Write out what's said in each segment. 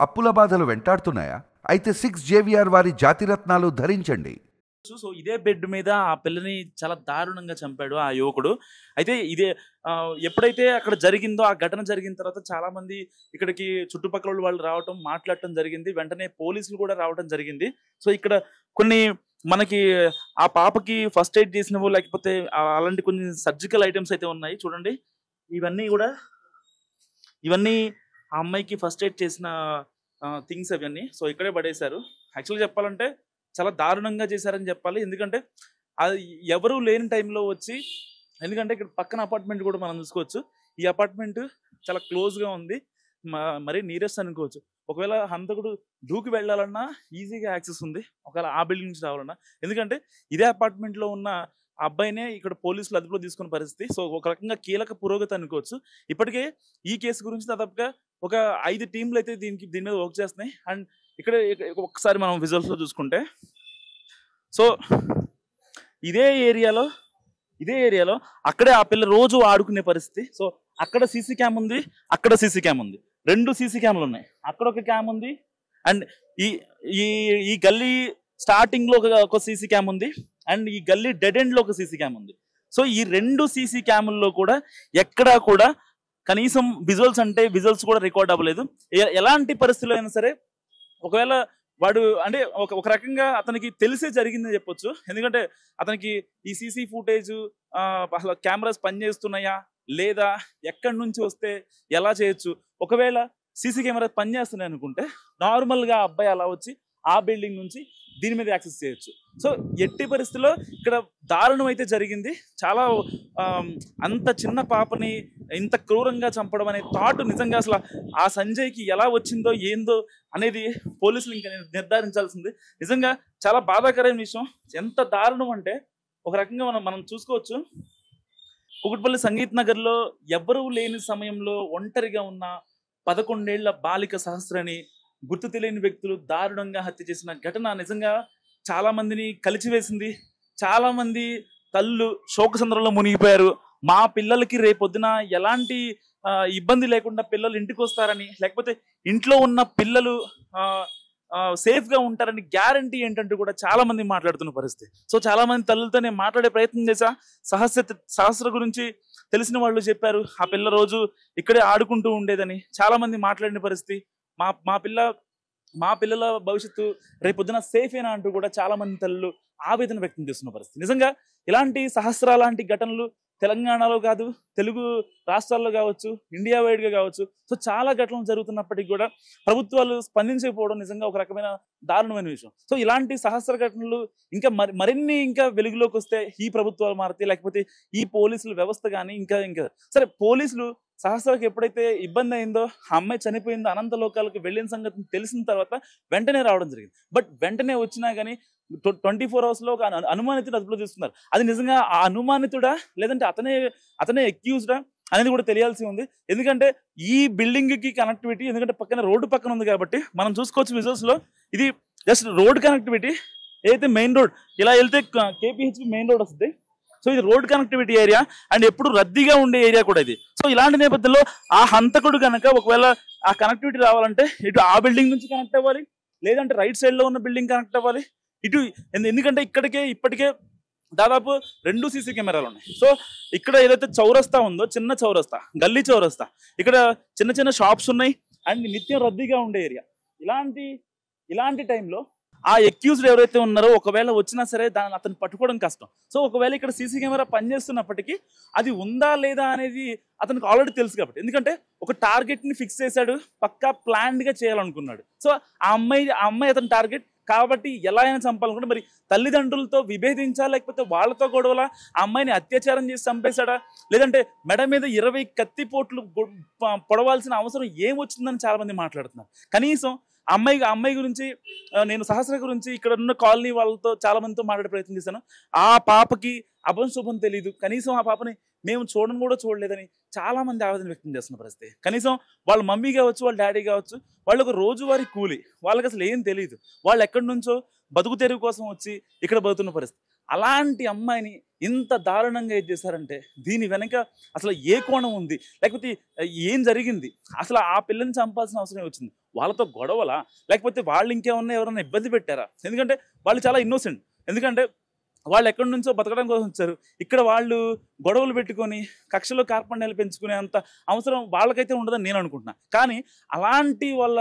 అప్పుల బాధలు వెంటాడుతున్నాయా? అయితే 6 జేవిఆర్ వారి జాతిరత్నాలు ధరించండి. సో ఇదే బెడ్ మీద ఆ పిల్లని చాలా దారుణంగా చంపాడు ఆ యువకుడు. అయితే ఇదే ఎప్పుడైతే అక్కడ జరిగిందో, ఆ ఘటన జరిగిన తర్వాత చాలా మంది ఇక్కడికి చుట్టుపక్కల వాళ్ళు రావటం, మాట్లాడటం జరిగింది. వెంటనే పోలీసులు కూడా రావడం జరిగింది. సో ఇక్కడ కొన్ని మనకి ఆ పాపకి ఫస్ట్ ఎయిడ్ చేసినవో లేకపోతే అలాంటి కొన్ని సర్జికల్ ఐటమ్స్ అయితే ఉన్నాయి చూడండి. ఇవన్నీ ఆ అమ్మాయికి ఫస్ట్ ఎయిడ్ చేసిన థింగ్స్ అవన్నీ. సో ఇక్కడే పడేశారు. యాక్చువల్గా చెప్పాలంటే చాలా దారుణంగా చేశారని చెప్పాలి. ఎందుకంటే అది ఎవరు లేని టైంలో వచ్చి, ఎందుకంటే ఇక్కడ పక్కన అపార్ట్మెంట్ కూడా మనం చూసుకోవచ్చు. ఈ అపార్ట్మెంట్ చాలా క్లోజ్గా ఉంది, మరీ నియరెస్ట్ అనుకోవచ్చు. ఒకవేళ హంతకుడు దూకి వెళ్ళాలన్నా ఈజీగా యాక్సెస్ ఉంది, ఒకవేళ ఆ బిల్డింగ్ నుంచి రావాలన్నా. ఎందుకంటే ఇదే అపార్ట్మెంట్లో ఉన్న ఆ అబ్బాయినే ఇక్కడ పోలీసులు అదుపులో తీసుకున్న పరిస్థితి. సో ఒక రకంగా కీలక పురోగతి అనుకోవచ్చు. ఇప్పటికే ఈ కేసు గురించి దాదాపుగా ఒక 5 టీంలు అయితే దీని మీద వర్క్ చేస్తున్నాయి. అండ్ ఇక్కడ ఒక్కసారి మనం విజువల్స్లో చూసుకుంటే, సో ఇదే ఏరియాలో అక్కడే ఆ పిల్ల రోజు ఆడుకునే పరిస్థితి. సో అక్కడ సీసీ క్యామ్ ఉంది, అక్కడ సీసీ క్యామ్ ఉంది, 2 సీసీ క్యామ్లు ఉన్నాయి. అక్కడ ఒక క్యామ్ ఉంది, అండ్ ఈ గల్లీ స్టార్టింగ్ లో ఒక సీసీ క్యామ్ ఉంది, అండ్ ఈ గల్లీ డెడ్ ఎండ్ లో ఒక సీసీ క్యామ్ ఉంది. సో ఈ 2 సీసీ క్యాముల్లో కూడా ఎక్కడా కూడా కనీసం విజువల్స్ కూడా రికార్డ్ అవ్వలేదు. ఎలాంటి పరిస్థితుల్లో అయినా సరే ఒకవేళ వాడు అంటే ఒక రకంగా అతనికి తెలిసే జరిగిందని చెప్పొచ్చు. ఎందుకంటే అతనికి ఈ సీసీ ఫుటేజ్ అసలు కెమెరాస్ పనిచేస్తున్నాయా లేదా, ఎక్కడి నుంచి వస్తే ఎలా చేయొచ్చు, ఒకవేళ సీసీ కెమెరా పనిచేస్తున్నాయి అనుకుంటే నార్మల్గా అబ్బాయి అలా వచ్చి ఆ బిల్డింగ్ నుంచి దీని మీద యాక్సెస్ చేయొచ్చు. సో ఎట్టి పరిస్థితుల్లో ఇక్కడ దారుణం అయితే జరిగింది. చాలా అంత చిన్న పాపని ఇంత క్రూరంగా చంపడం అనే థాట్ నిజంగా అసలు ఆ సంజయ్కి ఎలా వచ్చిందో ఏందో అనేది పోలీసులు ఇంకా నిర్ధారించాల్సింది. నిజంగా చాలా బాధాకరమైన విషయం. ఎంత దారుణం అంటే ఒక రకంగా మనం చూసుకోవచ్చు. కుకట్పల్లి సంగీత్ నగర్లో ఎవ్వరూ లేని సమయంలో ఒంటరిగా ఉన్న 11 ఏళ్ల బాలిక సహస్రని గుర్తు తెలియని వ్యక్తులు దారుణంగా హత్య చేసిన ఘటన నిజంగా చాలా మందిని కలిచివేసింది. చాలా మంది తల్లు శోకసంద్రంలో మునిగిపోయారు. మా పిల్లలకి రేపొద్దున ఎలాంటి ఇబ్బంది లేకుండా పిల్లలు ఇంటికి వస్తారని, లేకపోతే ఇంట్లో ఉన్న పిల్లలు సేఫ్ గా ఉంటారని గ్యారంటీ ఏంటంటూ కూడా చాలా మంది మాట్లాడుతున్న పరిస్థితి. సో చాలా మంది తల్లులతో నేను మాట్లాడే ప్రయత్నం చేశా. సహస్ర గురించి తెలిసిన వాళ్ళు చెప్పారు ఆ పిల్ల రోజు ఇక్కడే ఆడుకుంటూ ఉండేదని. చాలా మంది మాట్లాడిన పరిస్థితి. మా పిల్లల భవిష్యత్తు రేపొద్దున సేఫేనా అంటూ కూడా చాలా మంది తల్లులు ఆవేదన వ్యక్తం చేస్తున్న పరిస్థితి. నిజంగా ఇలాంటి సహస్ర లాంటి ఘటనలు తెలంగాణలో కాదు, తెలుగు రాష్ట్రాల్లో కావచ్చు, ఇండియా వైడ్గా కావచ్చు, సో చాలా ఘటనలు జరుగుతున్నప్పటికీ కూడా ప్రభుత్వాలు స్పందించకపోవడం నిజంగా ఒక రకమైన దారుణమైన విషయం. సో ఇలాంటి సహస్ర ఘటనలు ఇంకా మరిన్ని వెలుగులోకి వస్తే ఈ ప్రభుత్వాలు మారితే, లేకపోతే ఈ పోలీసుల వ్యవస్థ కానీ ఇంకా సరే పోలీసులు సహస్రకి ఎప్పుడైతే ఇబ్బంది అయిందో, ఆ అమ్మాయి చనిపోయిందో, అనంత లోకాలకు వెళ్ళిన సంగతి తెలిసిన తర్వాత వెంటనే రావడం జరిగింది. బట్ వెంటనే వచ్చినా కానీ 24 hours లో ఒక అనుమానితుడు అదుపులో తీసుకున్నారు. అది నిజంగా ఆ అనుమానితుడా లేదంటే అతనే అక్యూజ్డా అనేది కూడా తెలియాల్సి ఉంది. ఎందుకంటే ఈ బిల్డింగ్ కి కనెక్టివిటీ, ఎందుకంటే పక్కన రోడ్డు పక్కన ఉంది కాబట్టి మనం చూసుకోవచ్చు విజువల్స్ లో. ఇది జస్ట్ రోడ్ కనెక్టివిటీ. ఏదైతే మెయిన్ రోడ్ ఇలా వెళ్తే KPHP మెయిన్ రోడ్ వస్తుంది. సో ఇది రోడ్ కనెక్టివిటీ ఏరియా అండ్ ఎప్పుడు రద్దీగా ఉండే ఏరియా కూడా ఇది. సో ఇలాంటి నేపథ్యంలో ఆ హంతకుడు కనుక ఒకవేళ ఆ కనెక్టివిటీ రావాలంటే ఇటు ఆ బిల్డింగ్ నుంచి కనెక్ట్ అవ్వాలి, లేదంటే రైట్ సైడ్ లో ఉన్న బిల్డింగ్ కనెక్ట్ అవ్వాలి ఇటు. ఎందుకంటే ఇప్పటికే దాదాపు 2 సీసీ కెమెరాలు ఉన్నాయి. సో ఇక్కడ ఏదైతే చౌరస్తా ఉందో, చిన్న చౌరస్తా, గల్లీ చౌరస్తా, ఇక్కడ చిన్న షాప్స్ ఉన్నాయి అండ్ నిత్యం రద్దీగా ఉండే ఏరియా. ఇలాంటి టైంలో ఆ అక్యూజ్డ్ ఎవరైతే ఉన్నారో ఒకవేళ వచ్చినా సరే దాన్ని అతను పట్టుకోవడం కష్టం. సో ఒకవేళ ఇక్కడ సీసీ కెమెరా పనిచేస్తున్నప్పటికీ అది ఉందా లేదా అనేది అతనికి ఆల్రెడీ తెలుసు కాబట్టి, ఎందుకంటే ఒక టార్గెట్ ని ఫిక్స్ చేశాడు, పక్కా ప్లాన్డ్ గా చేయాలనుకున్నాడు. సో ఆ అమ్మాయి అతని టార్గెట్ కాబట్టి ఎలా అయినా చంపాలనుకుంటే, మరి తల్లిదండ్రులతో విభేదించా లేకపోతే వాళ్ళతో గొడవలా, ఆ అమ్మాయిని అత్యాచారం చేసి చంపేశాడా, లేదంటే మెడ మీద 20 కత్తిపోట్లు పొడవాల్సిన అవసరం ఏమొచ్చిందని చాలా మంది మాట్లాడుతున్నారు. కనీసం అమ్మాయి గురించి నేను సహస్ర గురించి ఇక్కడ ఉన్న కాలనీ వాళ్ళతో చాలా మందితో మాట్లాడే ప్రయత్నం చేశాను. ఆ పాపకి అభంశుభం తెలియదు, కనీసం ఆ పాపని మేము చూడలేదని చాలా మంది ఆవేదన వ్యక్తం చేస్తున్న పరిస్థితి. కనీసం వాళ్ళ మమ్మీ కావచ్చు, వాళ్ళ డాడీ కావచ్చు, వాళ్ళు ఒక రోజువారీ కూలి, వాళ్ళకి అసలు ఏం తెలియదు. వాళ్ళు ఎక్కడి నుంచో బతుకు తెరువు కోసం వచ్చి ఇక్కడ బతుకున్న పరిస్థితి. అలాంటి అమ్మాయిని ఇంత దారుణంగా ఏం చేశారంటే దీని వెనక అసలు ఏ కోణం ఉంది, లేకపోతే ఏం జరిగింది, అసలు ఆ పిల్లని చంపాల్సిన అవసరం వచ్చింది. వాళ్ళతో గొడవలా, లేకపోతే వాళ్ళు ఇంకేమన్నా ఎవరైనా ఇబ్బంది పెట్టారా? ఎందుకంటే వాళ్ళు చాలా ఇన్నోసెంట్. ఎందుకంటే వాళ్ళు ఎక్కడి నుంచో బతకడం కోసం వచ్చారు. ఇక్కడ వాళ్ళు గొడవలు పెట్టుకొని కక్షలో కార్పణ్యాలు పెంచుకునే అంత అవసరం వాళ్ళకైతే ఉండదని నేను అనుకుంటున్నా. కానీ అలాంటి వాళ్ళ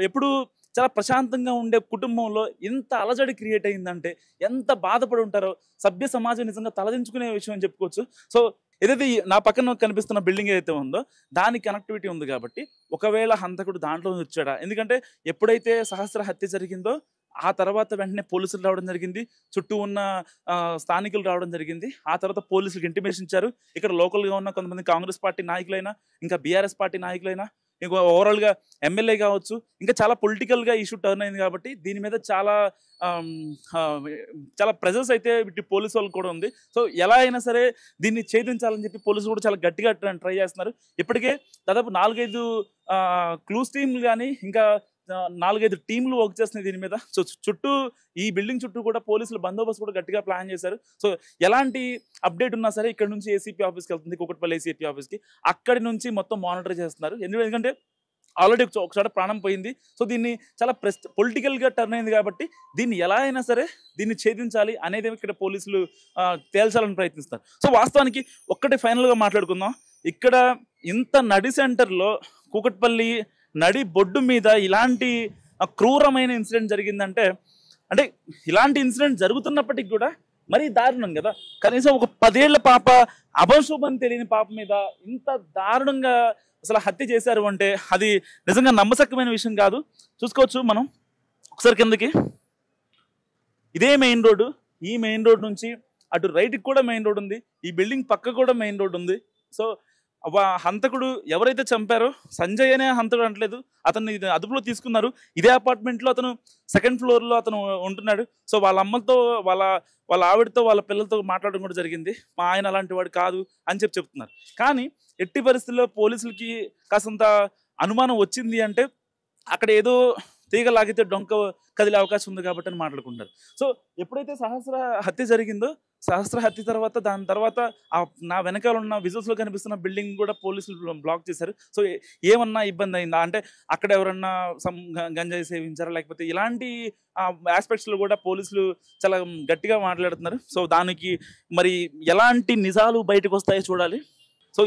ఎప్పుడు చాలా ప్రశాంతంగా ఉండే కుటుంబంలో ఇంత అలజడి క్రియేట్ అయిందంటే ఎంత బాధపడి ఉంటారో సభ్య సమాజం నిజంగా తలదించుకునే విషయం అని చెప్పుకోవచ్చు. సో ఏదైతే నా పక్కన కనిపిస్తున్న బిల్డింగ్ ఏదైతే ఉందో దానికి కనెక్టివిటీ ఉంది కాబట్టి ఒకవేళ హంతకుడు దాంట్లో వచ్చాడా? ఎందుకంటే ఎప్పుడైతే సహస్ర హత్య జరిగిందో ఆ తర్వాత వెంటనే పోలీసులు రావడం జరిగింది, చుట్టూ ఉన్న స్థానికులు రావడం జరిగింది. ఆ తర్వాత పోలీసులకు ఇంటిమేషన్ ఇచ్చారు. ఇక్కడ లోకల్గా ఉన్న కొంతమంది కాంగ్రెస్ పార్టీ నాయకులైనా, ఇంకా బీఆర్ఎస్ పార్టీ నాయకులైనా, ఇంకా ఓవరాల్గా ఎమ్మెల్యే కావచ్చు, ఇంకా చాలా పొలిటికల్గా ఇష్యూ టర్న్ అయింది కాబట్టి దీని మీద చాలా చాలా ప్రెజర్స్ అయితే ఇటు పోలీసు వాళ్ళకి కూడా ఉంది. సో ఎలా అయినా సరే దీన్ని ఛేదించాలని చెప్పి పోలీసులు కూడా చాలా గట్టిగా ట్రై చేస్తున్నారు. ఇప్పటికే దాదాపు 4-5 క్లూస్ టీంలు కానీ ఇంకా 4-5 టీంలు వర్క్ చేస్తున్నాయి దీని మీద. సో చుట్టూ ఈ బిల్డింగ్ చుట్టూ కూడా పోలీసులు బందోబస్తు కూడా గట్టిగా ప్లాన్ చేశారు. సో ఎలాంటి అప్డేట్ ఉన్నా సరే ఇక్కడ నుంచి ఏసీపీ ఆఫీస్కి వెళ్తుంది, కూకట్పల్లి ఏసీపీ ఆఫీస్కి. అక్కడి నుంచి మొత్తం మానిటర్ చేస్తున్నారు. ఎందుకంటే ఆల్రెడీ ఒకసారి ప్రాణం పోయింది. సో దీన్ని చాలా పొలిటికల్గా టర్న్ అయింది కాబట్టి దీన్ని ఎలా అయినా సరే దీన్ని ఛేదించాలి అనేది ఇక్కడ పోలీసులు తేల్చాలని ప్రయత్నిస్తారు. సో వాస్తవానికి ఒక్కటే ఫైనల్గా మాట్లాడుకుందాం. ఇక్కడ ఇంత నడి సెంటర్లో కూకట్పల్లి నడి బొడ్డు మీద ఇలాంటి క్రూరమైన ఇన్సిడెంట్ జరిగిందంటే, అంటే ఇలాంటి ఇన్సిడెంట్ జరుగుతున్నప్పటికి కూడా మరీ దారుణం కదా. కనీసం ఒక 10 ఏళ్ల పాప, అభంశుభం తెలియని పాప మీద ఇంత దారుణంగా అసలు హత్య చేశారు అంటే అది నిజంగా నమ్మశక్యమైన విషయం కాదు. చూసుకోవచ్చు మనం ఒకసారి కిందకి. ఇదే మెయిన్ రోడ్డు. ఈ మెయిన్ రోడ్ నుంచి అటు రైట్కి కూడా మెయిన్ రోడ్ ఉంది, ఈ బిల్డింగ్ పక్క కూడా మెయిన్ రోడ్ ఉంది. సో హంతకుడు ఎవరైతే చంపారో సంజయ్ అనే హంతకుడు అంటలేదు, అతన్ని అదుపులో తీసుకున్నారు. ఇదే అపార్ట్మెంట్లో అతను 2nd ఫ్లోర్లో అతను ఉంటున్నాడు. సో వాళ్ళ అమ్మతో వాళ్ళ ఆవిడతో వాళ్ళ పిల్లలతో మాట్లాడడం కూడా జరిగింది. మా ఆయన అలాంటి వాడు కాదు అని చెప్తున్నారు. కానీ ఎట్టి పరిస్థితుల్లో పోలీసులకి కాసంత అనుమానం వచ్చింది అంటే అక్కడ ఏదో తీగ లాగితే డొంక కదిలే అవకాశం ఉంది కాబట్టి అని మాట్లాడుకుంటారు. సో ఎప్పుడైతే సహస్ర హత్య జరిగిందో, సహస్ర హత్య తర్వాత దాని తర్వాత నా వెనకాల ఉన్న విజువల్స్లో కనిపిస్తున్న బిల్డింగ్ కూడా పోలీసులు బ్లాక్ చేశారు. సో ఏమన్నా ఇబ్బంది అయిందా అంటే అక్కడ ఎవరన్నా గంజాయి సేవించారా, లేకపోతే ఇలాంటి ఆస్పెక్ట్స్లో కూడా పోలీసులు చాలా గట్టిగా మాట్లాడుతున్నారు. సో దానికి మరి ఎలాంటి నిజాలు బయటకు వస్తాయో చూడాలి. సో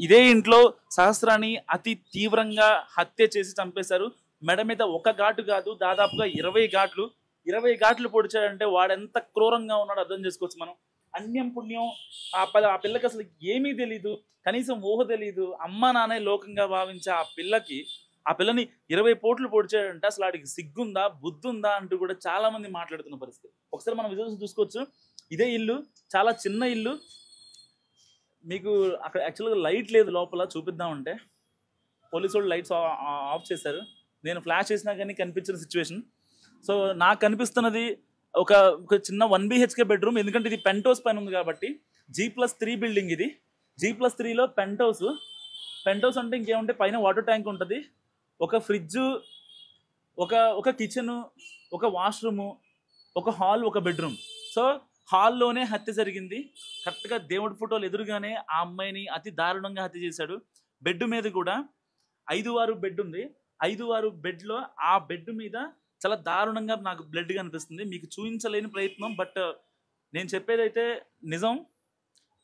ఇదే ఇంట్లో సహస్రాన్ని అతి తీవ్రంగా హత్య చేసి చంపేశారు. మెడ మీద ఒక ఘాటు కాదు, దాదాపుగా 20 ఘాట్లు పొడిచాడంటే వాడెంత క్రూరంగా ఉన్నాడో అర్థం చేసుకోవచ్చు మనం. అన్యం పుణ్యం ఆ పిల్లకి అసలు ఏమీ తెలీదు, కనీసం ఊహ తెలీదు. అమ్మ నానే లోకంగా భావించే ఆ పిల్లని 20 పోట్లు పొడిచాడంటే అసలు వాడికి సిగ్గుందా, బుద్ధుందా అంటూ కూడా చాలా మంది మాట్లాడుతున్న పరిస్థితి. ఒకసారి మనం విజువల్స్ చూసుకోవచ్చు. ఇదే ఇల్లు, చాలా చిన్న ఇల్లు. మీకు అక్కడ యాక్చువల్గా లైట్ లేదు లోపల, చూపిద్దామంటే పోలీసు వాళ్ళు లైట్స్ ఆఫ్ చేశారు. నేను ఫ్లాష్ చేసినా కానీ కనిపించిన సిచ్యువేషన్. సో నాకు కనిపిస్తున్నది ఒక చిన్న 1 BHK బెడ్రూమ్. ఎందుకంటే ఇది పెంట్ హౌస్ పైన ఉంది కాబట్టి. G+3 బిల్డింగ్ ఇది. G+3లో పెంట్ హౌస్ అంటే ఇంకేముంటే పైన వాటర్ ట్యాంక్ ఉంటుంది, ఒక ఫ్రిడ్జు, ఒక కిచెను, ఒక వాష్రూము, ఒక హాల్, ఒక బెడ్రూమ్. సో హాల్లోనే హత్య జరిగింది. కరెక్ట్గా దేవుడి ఫోటోలు ఎదురుగానే ఆ అమ్మాయిని అతి దారుణంగా హత్య చేశాడు. బెడ్ మీద కూడా 5-6 బెడ్ ఉంది. 5-6 బెడ్లో ఆ బెడ్ మీద చాలా దారుణంగా నాకు బ్లడ్ కనిపిస్తుంది. మీకు చూపించలేని ప్రయత్నం, బట్ నేను చెప్పేదైతే నిజం.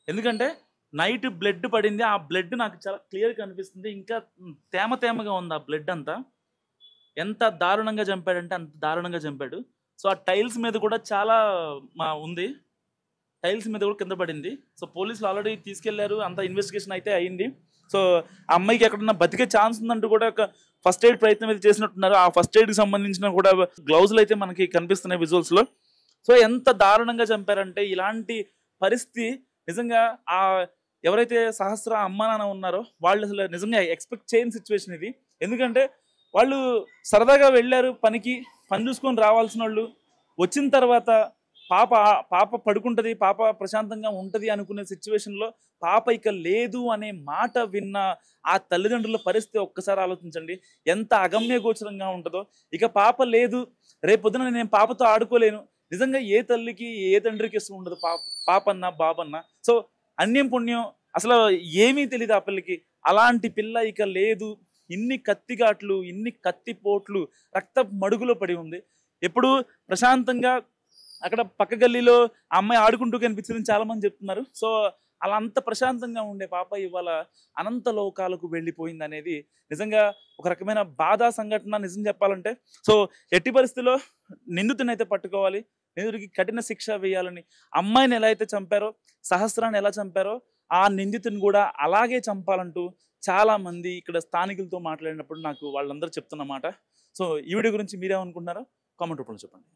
ఎందుకంటే నైట్ బ్లడ్ పడింది, ఆ బ్లడ్ నాకు చాలా క్లియర్ కనిపిస్తుంది. ఇంకా తేమగా ఉంది ఆ బ్లడ్ అంతా. ఎంత దారుణంగా చంపాడంటే అంత దారుణంగా చంపాడు. సో ఆ టైల్స్ మీద కూడా చాలా ఉంది, టైల్స్ మీద కూడా కింద పడింది. సో పోలీసులు ఆల్రెడీ తీసుకెళ్లారు, అంత ఇన్వెస్టిగేషన్ అయితే అయింది. సో ఆ అమ్మాయికి ఎక్కడన్నా బతికే ఛాన్స్ ఉందంటూ కూడా ఒక ఫస్ట్ ఎయిడ్ ప్రయత్నం అయితే చేసినట్టున్నారు. ఆ ఫస్ట్ ఎయిడ్కి సంబంధించిన కూడా గ్లౌజులు అయితే మనకి కనిపిస్తున్నాయి విజువల్స్లో. సో ఎంత దారుణంగా చంపారంటే ఇలాంటి పరిస్థితి నిజంగా ఎవరైతే సహస్ర అమ్మ నాన్న ఉన్నారో వాళ్ళు అసలు నిజంగా ఎక్స్పెక్ట్ చేయని సిచ్యువేషన్ ఇది. ఎందుకంటే వాళ్ళు సరదాగా వెళ్ళారు పని చూసుకొని రావాల్సిన వాళ్ళు, వచ్చిన తర్వాత పాప పడుకుంటుంది, పాప ప్రశాంతంగా ఉంటుంది అనుకునే సిచ్యువేషన్లో పాప ఇక లేదు అనే మాట విన్న ఆ తల్లిదండ్రుల పరిస్థితి ఒక్కసారి ఆలోచించండి, ఎంత అగమ్య గోచరంగా ఉంటుందో. ఇక పాప లేదు, రేపొద్దున నేను పాపతో ఆడుకోలేను. నిజంగా ఏ తల్లికి ఏ తండ్రికి ఇష్టం ఉండదు పాపన్న బాబన్న. సో అన్యం పుణ్యం అసలు ఏమీ తెలియదు ఆ పిల్లకి. అలాంటి పిల్ల ఇక లేదు, ఇన్ని కత్తిఘాట్లు, ఇన్ని కత్తిపోట్లు, రక్త మడుగులో పడి ఉంది. ఎప్పుడు ప్రశాంతంగా అక్కడ పక్క గల్లీలో ఆ అమ్మాయి ఆడుకుంటూ కనిపించిందని చాలా మంది చెప్తున్నారు. సో అలా అంత ప్రశాంతంగా ఉండే పాప ఇవాళ అనంత లోకాలకు వెళ్ళిపోయింది అనేది నిజంగా ఒక రకమైన బాధా సంఘటన. నిజం చెప్పాలంటే సో ఎట్టి పరిస్థితుల్లో నిందితుని అయితే పట్టుకోవాలి, నిందితుడికి కఠిన శిక్ష వేయాలని. అమ్మాయిని ఎలా అయితే చంపారో, సహస్రాన్ని ఎలా చంపారో ఆ నిందితుని కూడా అలాగే చంపాలంటూ చాలా మంది ఇక్కడ స్థానికులతో మాట్లాడినప్పుడు నాకు వాళ్ళందరూ చెప్తున్నమాట. సో ఈ వీడియో గురించి మీరేమనుకుంటున్నారో కామెంట్ రూపంలో చెప్పండి.